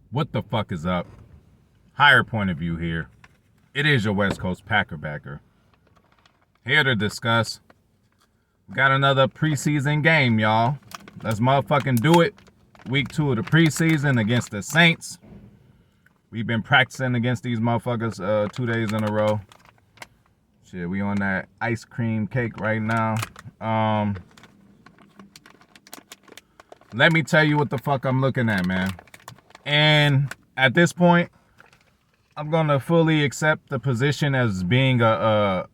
What the fuck is up? Higher point of view here. It is your West Coast Packer backer. Here to discuss. Got another preseason game, y'all. Let's motherfucking do it. Week 2 of the preseason against the Saints. We've been practicing against these motherfuckers 2 days in a row. Shit, we on that ice cream cake right now. Let me tell you what the fuck I'm looking at, man. And at this point, I'm going to fully accept the position as being a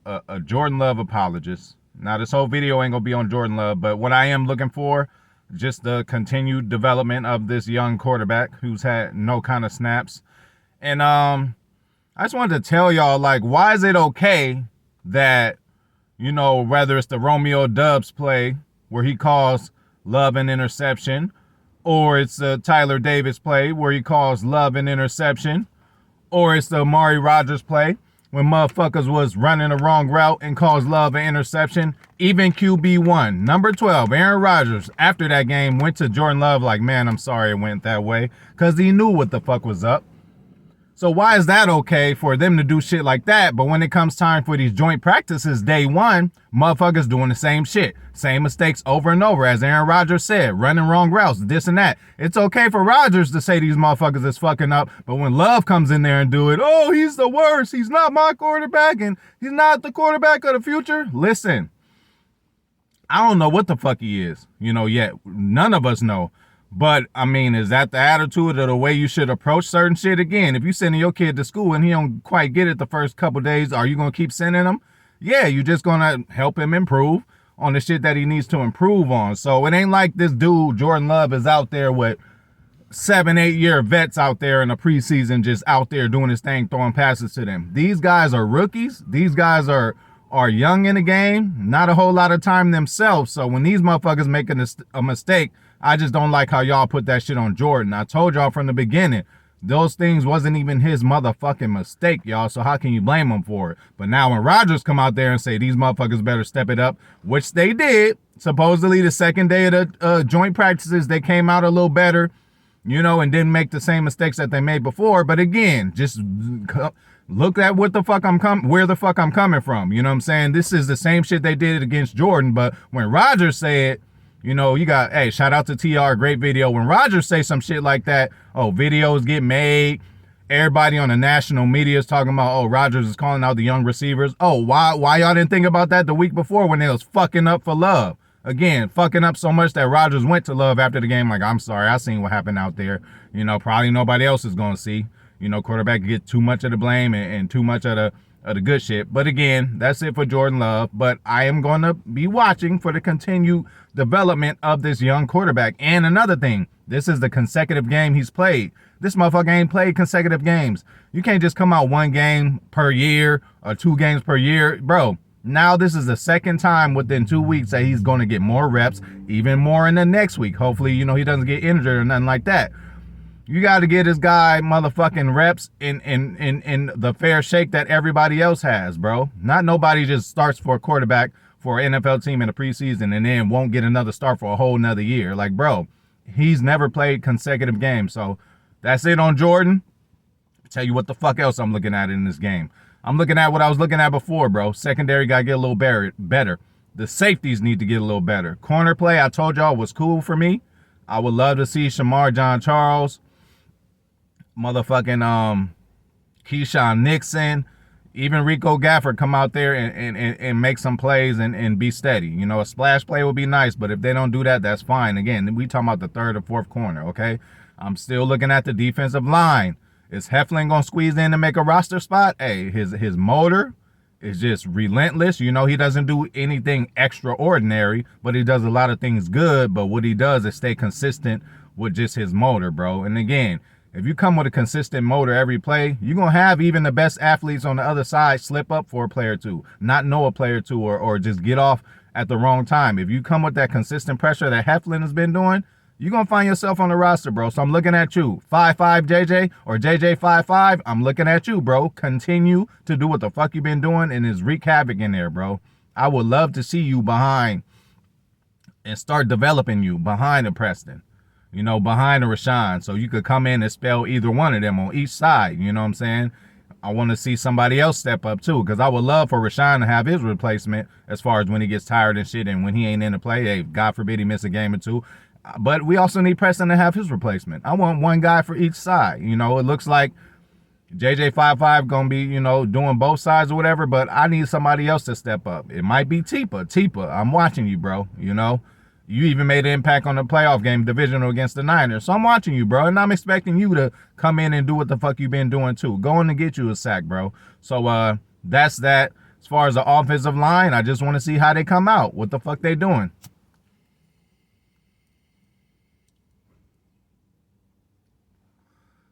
Jordan Love apologist. Now, this whole video ain't going to be on Jordan Love, but what I am looking for, just the continued development of this young quarterback who's had no kind of snaps. And I just wanted to tell y'all, like, why is it okay that, you know, whether it's the Romeo Dubs play where he calls Love an interception, or it's the Tyler Davis play where he calls Love an interception, or it's the Amari Rodgers play when motherfuckers was running the wrong route and calls Love an interception. Even QB1, number 12, Aaron Rodgers, after that game went to Jordan Love like, man, I'm sorry it went that way, because he knew what the fuck was up. So why is that okay for them to do shit like that? But when it comes time for these joint practices day one, motherfuckers doing the same shit. Same mistakes over and over, as Aaron Rodgers said, running wrong routes, this and that. It's okay for Rodgers to say these motherfuckers is fucking up, but when Love comes in there and do it, oh, he's the worst, he's not my quarterback, and he's not the quarterback of the future. Listen, I don't know what the fuck he is, yet. None of us know. But, I mean, is that the attitude or the way you should approach certain shit? Again, if you sending your kid to school and he don't quite get it the first couple days, are you going to keep sending him? Yeah, you're just going to help him improve on the shit that he needs to improve on. So it ain't like this dude, Jordan Love, is out there with 7-8 year vets out there in the preseason just out there doing his thing, throwing passes to them. These guys are rookies. These guys are young in the game, not a whole lot of time themselves. So when these motherfuckers making a mistake, I just don't like how y'all put that shit on Jordan. I told y'all from the beginning, those things wasn't even his motherfucking mistake, y'all. So how can you blame him for it? But now when Rodgers come out there and say these motherfuckers better step it up, which they did, supposedly the second day of the joint practices, they came out a little better, and didn't make the same mistakes that they made before. But again, just look at where the fuck I'm coming from. You know what I'm saying? This is the same shit they did against Jordan. But when Rodgers said, you got, hey, shout out to TR, great video. When Rodgers say some shit like that, videos get made. Everybody on the national media is talking about, Rodgers is calling out the young receivers. Why y'all didn't think about that the week before when they was fucking up for Love? Again, fucking up so much that Rodgers went to Love after the game like, I'm sorry, I seen what happened out there. Probably nobody else is going to see. Quarterback get too much of the blame and too much of the good shit. But again, that's it for Jordan Love. But I am going to be watching for the continued development of this young quarterback. And another thing, this is the consecutive game he's played. This motherfucker ain't played consecutive games. You can't just come out one game per year or 2 games per year. Bro, now this is the second time within 2 weeks that he's going to get more reps, even more in the next week. Hopefully, he doesn't get injured or nothing like that. You got to get this guy motherfucking reps in the fair shake that everybody else has, bro. Not nobody just starts for a quarterback for an NFL team in the preseason and then won't get another start for a whole nother year. Like, bro, he's never played consecutive games. So that's it on Jordan. I'll tell you what the fuck else I'm looking at in this game. I'm looking at what I was looking at before, bro. Secondary got to get a little better. The safeties need to get a little better. Corner play, I told y'all, was cool for me. I would love to see Shamar John Charles, motherfucking Keyshawn Nixon, even Rico Gafford come out there and make some plays and be steady. A splash play would be nice, but if they don't do that, that's fine. Again, we talking about the third or fourth corner, okay? I'm still looking at the defensive line. Is Heflin going to squeeze in to make a roster spot? Hey, his motor is just relentless. He doesn't do anything extraordinary, but he does a lot of things good. But what he does is stay consistent with just his motor, bro. And again, if you come with a consistent motor every play, you're going to have even the best athletes on the other side slip up for a play or two, not know a play or two, or just get off at the wrong time. If you come with that consistent pressure that Heflin has been doing, you're going to find yourself on the roster, bro. So I'm looking at you. 5'5" JJ or JJ 5'5", I'm looking at you, bro. Continue to do what the fuck you've been doing and is wreak havoc in there, bro. I would love to see you behind and start developing you behind the Preston. behind a Rashawn. So you could come in and spell either one of them on each side. You know what I'm saying? I want to see somebody else step up too, because I would love for Rashawn to have his replacement as far as when he gets tired and shit and when he ain't in the play. Hey, God forbid he miss a game or two. But we also need Preston to have his replacement. I want one guy for each side. It looks like JJ55 going to be, doing both sides or whatever, but I need somebody else to step up. It might be Tipa. Tipa, I'm watching you, bro. You even made an impact on the playoff game, divisional against the Niners. So I'm watching you, bro, and I'm expecting you to come in and do what the fuck you been doing too. Going to get you a sack, bro. So that's that. As far as the offensive line, I just want to see how they come out. What the fuck they doing?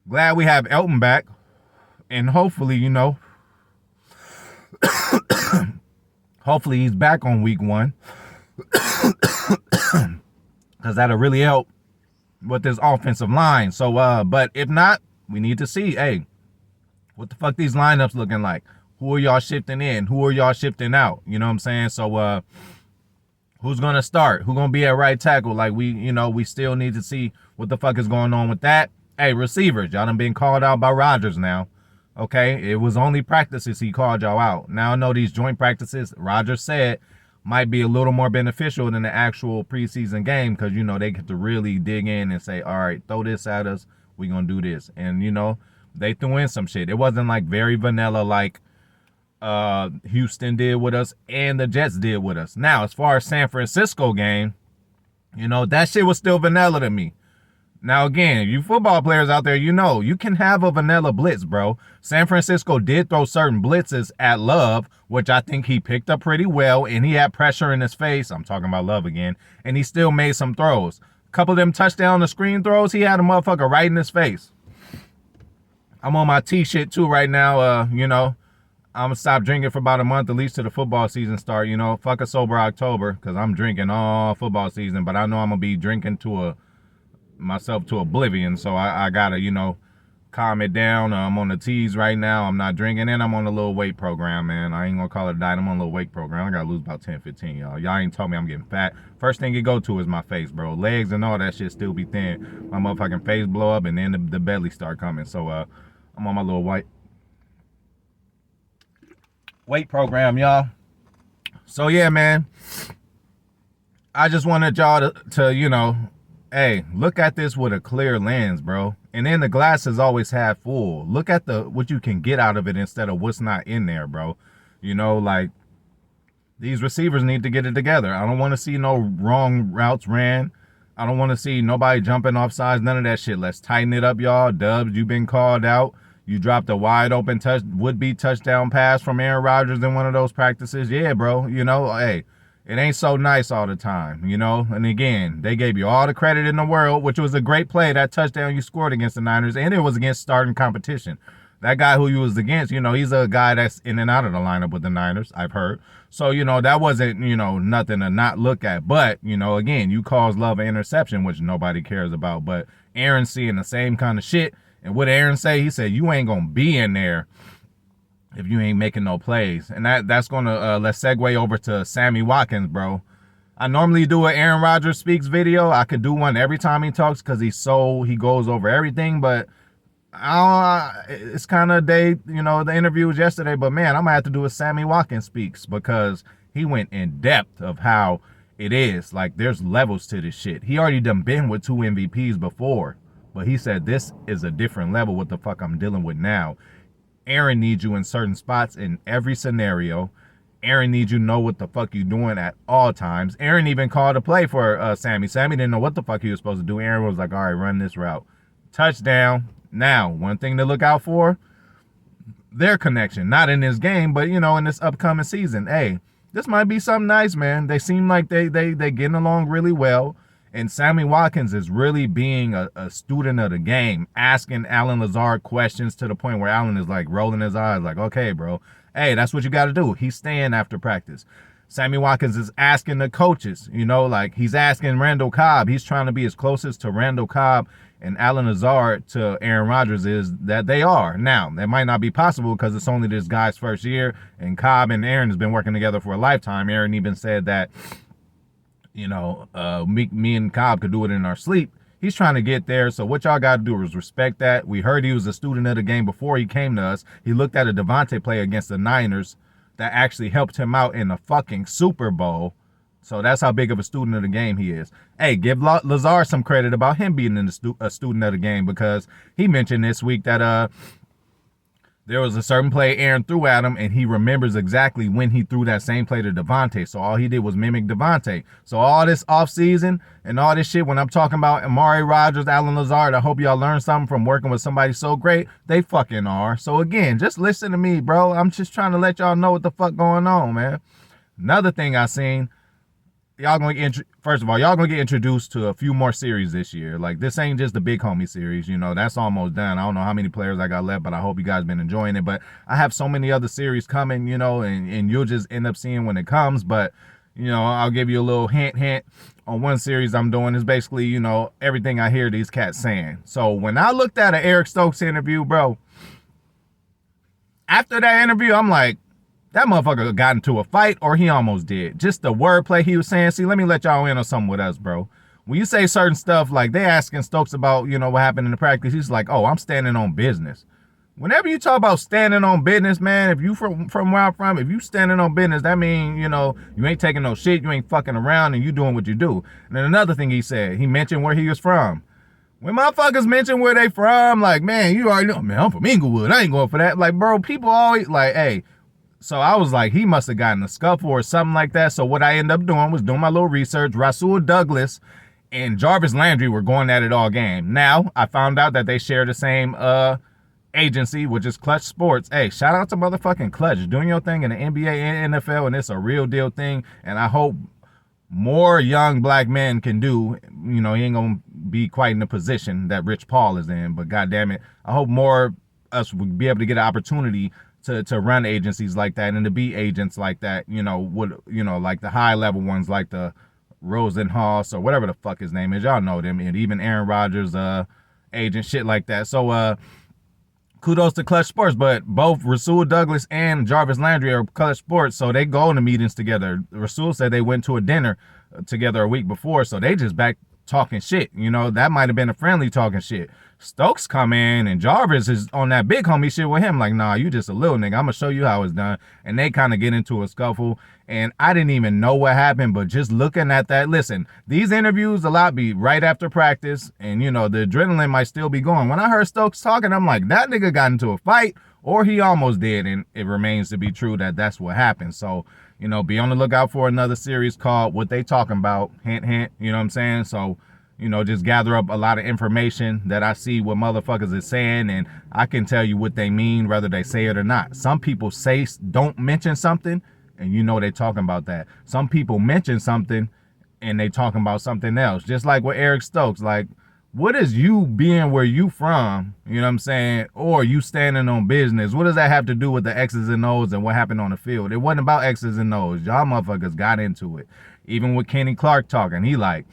Glad we have Elton back. And hopefully, hopefully he's back on week 1. Because that'll really help with this offensive line. So, but if not, we need to see, hey, what the fuck these lineups looking like? Who are y'all shifting in? Who are y'all shifting out? You know what I'm saying? So, who's going to start? Who's going to be at right tackle? Like, we still need to see what the fuck is going on with that. Hey, receivers, y'all done been called out by Rodgers now. Okay, it was only practices he called y'all out. Now I know these joint practices, Rodgers said, might be a little more beneficial than the actual preseason game because, they get to really dig in and say, all right, throw this at us. We're going to do this. And, they threw in some shit. It wasn't like very vanilla like Houston did with us and the Jets did with us. Now, as far as San Francisco game, that shit was still vanilla to me. Now, again, you football players out there, you can have a vanilla blitz, bro. San Francisco did throw certain blitzes at Love, which I think he picked up pretty well, and he had pressure in his face. I'm talking about Love again. And he still made some throws. A couple of them touchdown the screen throws, he had a motherfucker right in his face. I'm on my T shit, too, right now. I'm going to stop drinking for about a month, at least till the football season start. Fuck a sober October, because I'm drinking all football season, but I know I'm going to be drinking myself to oblivion, so I gotta calm it down. I'm on the teas right now. I'm not drinking, and I'm on a little weight program, man. I ain't gonna call it a diet. I'm on a little weight program. I gotta lose about 10-15, y'all ain't told me I'm getting fat. First thing you go to is my face, bro. Legs and all that shit still be thin. My motherfucking face blow up, and then the belly start coming. So I'm on my little weight program, y'all. So yeah, man, I just wanted y'all to hey, look at this with a clear lens, bro. And then the glass is always half full. Look at what you can get out of it instead of what's not in there, bro. Like, these receivers need to get it together. I don't want to see no wrong routes ran. I don't want to see nobody jumping off sides, none of that shit. Let's tighten it up, y'all. Dubs, you've been called out. You dropped a wide open would-be touchdown pass from Aaron Rodgers in one of those practices. Yeah, bro. Hey, it ain't so nice all the time, And again, they gave you all the credit in the world, which was a great play, that touchdown you scored against the Niners, and it was against starting competition. That guy who you was against, he's a guy that's in and out of the lineup with the Niners, I've heard. So, that wasn't, nothing to not look at. But, again, you caused Love an interception, which nobody cares about. But Aaron seeing the same kind of shit. And what Aaron say? He said, you ain't going to be in there if you ain't making no plays. And that's going to, let's segue over to Sammy Watkins, bro. I normally do an Aaron Rodgers Speaks video. I could do one every time he talks because he goes over everything. But it's kind of the interview was yesterday. But, man, I'm going to have to do a Sammy Watkins Speaks because he went in depth of how it is. Like, there's levels to this shit. He already done been with 2 MVPs before. But he said this is a different level what the fuck I'm dealing with now. Aaron needs you in certain spots in every scenario. Aaron needs you to know what the fuck you doing at all times. Aaron even called a play for Sammy. Sammy didn't know what the fuck he was supposed to do. Aaron was like, all right, run this route. Touchdown. Now, one thing to look out for, their connection. Not in this game, but, in this upcoming season. Hey, this might be something nice, man. They seem like they getting along really well. And Sammy Watkins is really being a student of the game, asking Allen Lazard questions to the point where Allen is like rolling his eyes like, okay, bro, hey, that's what you got to do. He's staying after practice. Sammy Watkins is asking the coaches, like he's asking Randall Cobb. He's trying to be as closest to Randall Cobb and Allen Lazard to Aaron Rodgers is that they are. Now, that might not be possible because it's only this guy's first year, and Cobb and Aaron has been working together for a lifetime. Aaron even said that, me and Cobb could do it in our sleep. He's trying to get there. So what y'all got to do is respect that. We heard he was a student of the game before he came to us. He looked at a Davante play against the Niners that actually helped him out in the fucking Super Bowl. So that's how big of a student of the game he is. Hey, give Lazard some credit about him being a student of the game, because he mentioned this week that there was a certain play Aaron threw at him, and he remembers exactly when he threw that same play to Davante. So all he did was mimic Davante. So all this offseason and all this shit, when I'm talking about Amari Rodgers, Allen Lazard, I hope y'all learned something from working with somebody so great. They fucking are. So again, just listen to me, bro. I'm just trying to let y'all know what the fuck going on, man. Another thing I seen, y'all gonna get introduced to a few more series this year. Like, this ain't just the big homie series, that's almost done. I don't know how many players I got left, but I hope you guys been enjoying it. But I have so many other series coming, and you'll just end up seeing when it comes. But I'll give you a little hint on one series I'm doing. Is basically everything I hear these cats saying. So when I looked at an Eric Stokes interview, bro, after that interview, I'm like, that motherfucker got into a fight, or he almost did. Just the wordplay he was saying. See, let me let y'all in on something with us, bro. When you say certain stuff, like they asking Stokes about, what happened in the practice, he's like, oh, I'm standing on business. Whenever you talk about standing on business, man, if you from where I'm from, if you standing on business, that means, you ain't taking no shit, you ain't fucking around, and you doing what you do. And then another thing he said, he mentioned where he was from. When motherfuckers mention where they from, like, man, you already know, man, I'm from Inglewood. I ain't going for that. Like, bro, people always like, hey. So I was like, he must have gotten a scuffle or something like that. So what I ended up doing was doing my little research. Rasul Douglas and Jarvis Landry were going at it all game. Now, I found out that they share the same agency, which is Clutch Sports. Hey, shout out to motherfucking Clutch. Doing your thing in the NBA and NFL, and it's a real deal thing. And I hope more young black men can do. He ain't going to be quite in the position that Rich Paul is in. But goddamn it, I hope more us would be able to get an opportunity to run agencies like that and to be agents like that, like the high level ones, like the Rosenhaus or whatever the fuck his name is. Y'all know them. And even Aaron Rodgers, agent, shit like that. So kudos to Clutch Sports. But both Rasul Douglas and Jarvis Landry are Clutch Sports, so they go to meetings together. Rasul said they went to a dinner together a week before, so they just back talking shit. That might have been a friendly talking shit. Stokes come in and Jarvis is on that big homie shit with him, like, nah, you just a little nigga. I'm gonna show you how it's done. And they kind of get into a scuffle. And I didn't even know what happened, but just looking at that, listen, these interviews a lot be right after practice, and the adrenaline might still be going. When I heard Stokes talking, I'm like, that nigga got into a fight, or he almost did, and it remains to be true that that's what happened. So, be on the lookout for another series called What They Talking About. Hint, hint, you know what I'm saying? So, just gather up a lot of information that I see what motherfuckers is saying, and I can tell you what they mean, whether they say it or not. Some people don't mention something, and they talking about that. Some people mention something, and they talking about something else. Just like with Eric Stokes, like, what is you being where you from, you know what I'm saying, or you standing on business? What does that have to do with the X's and O's and what happened on the field? It wasn't about X's and O's. Y'all motherfuckers got into it. Even with Kenny Clark talking, he like,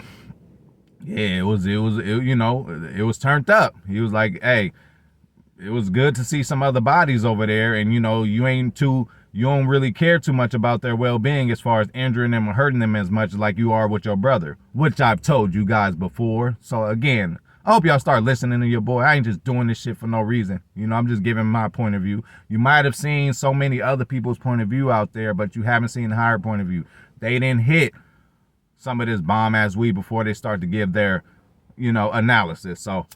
yeah, it was turned up. He was like, hey, it was good to see some other bodies over there, and you don't really care too much about their well-being as far as injuring them or hurting them as much like you are with your brother, which I've told you guys before. So again, I hope y'all start listening to your boy. I ain't just doing this shit for no reason. I'm just giving my point of view. You might have seen so many other people's point of view out there, but you haven't seen the higher point of view. They didn't hit some of this bomb ass weed before they start to give their, analysis. So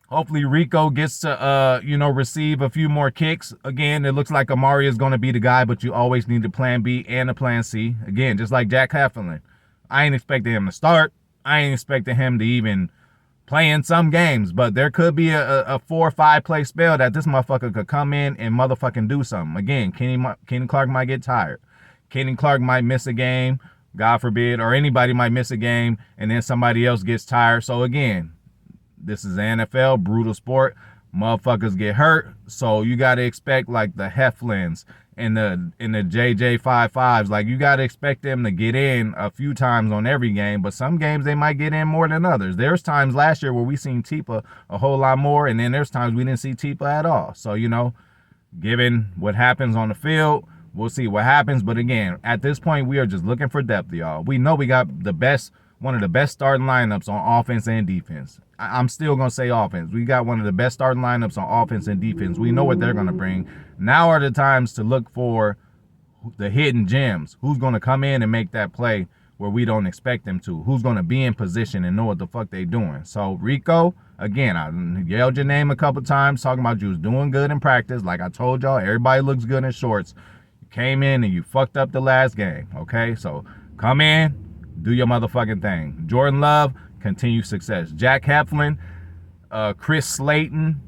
hopefully Rico gets to, receive a few more kicks. Again, it looks like Amari is going to be the guy, but you always need a plan B and a plan C. Again, just like Jack Heflin. I ain't expecting him to start. I ain't expecting him to even play in some games, but there could be a 4 or 5 play spell that this motherfucker could come in and motherfucking do something. Again, Kenny Clark might get tired. Kenny Clark might miss a game, God forbid, or anybody might miss a game, and then somebody else gets tired. So again, this is the NFL, brutal sport. Motherfuckers get hurt, so you got to expect like the Heflins and the JJ55s, like you got to expect them to get in a few times on every game, but some games they might get in more than others. There's times last year where we seen Tipa a whole lot more, and then there's times we didn't see Tipa at all. So, given what happens on the field, We'll see what happens. But again, at this point, we are just looking for depth, y'all. We know we got one of the best starting lineups on offense and defense. I'm still going to say offense. We got one of the best starting lineups on offense and defense. We know what they're going to bring. Now are the times to look for the hidden gems. Who's going to come in and make that play where we don't expect them to? Who's going to be in position and know what the fuck they doing? So, Rico, again, I yelled your name a couple times talking about you was doing good in practice. Like I told y'all, everybody looks good in shorts. You came in and you fucked up the last game, okay? So, come in, do your motherfucking thing. Jordan Love, continue success. Jack Heflin, Chris Slayton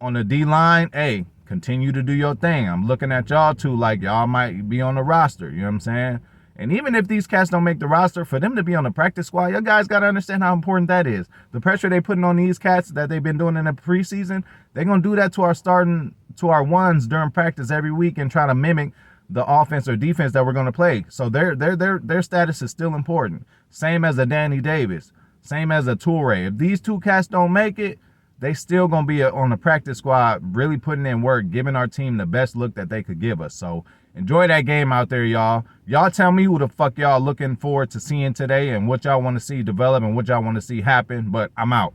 on the D-line, hey, continue to do your thing. I'm looking at y'all too like y'all might be on the roster. You know what I'm saying? And even if these cats don't make the roster, for them to be on the practice squad, you guys got to understand how important that is. The pressure they putting on these cats that they've been doing in the preseason, they're going to do that to our ones during practice every week and try to mimic the offense or defense that we're going to play. So their status is still important. Same as a Danny Davis. Same as a Toure. If these two cats don't make it, they still going to be on the practice squad, really putting in work, giving our team the best look that they could give us. So enjoy that game out there, y'all. Y'all tell me who the fuck y'all looking forward to seeing today and what y'all want to see develop and what y'all want to see happen. But I'm out.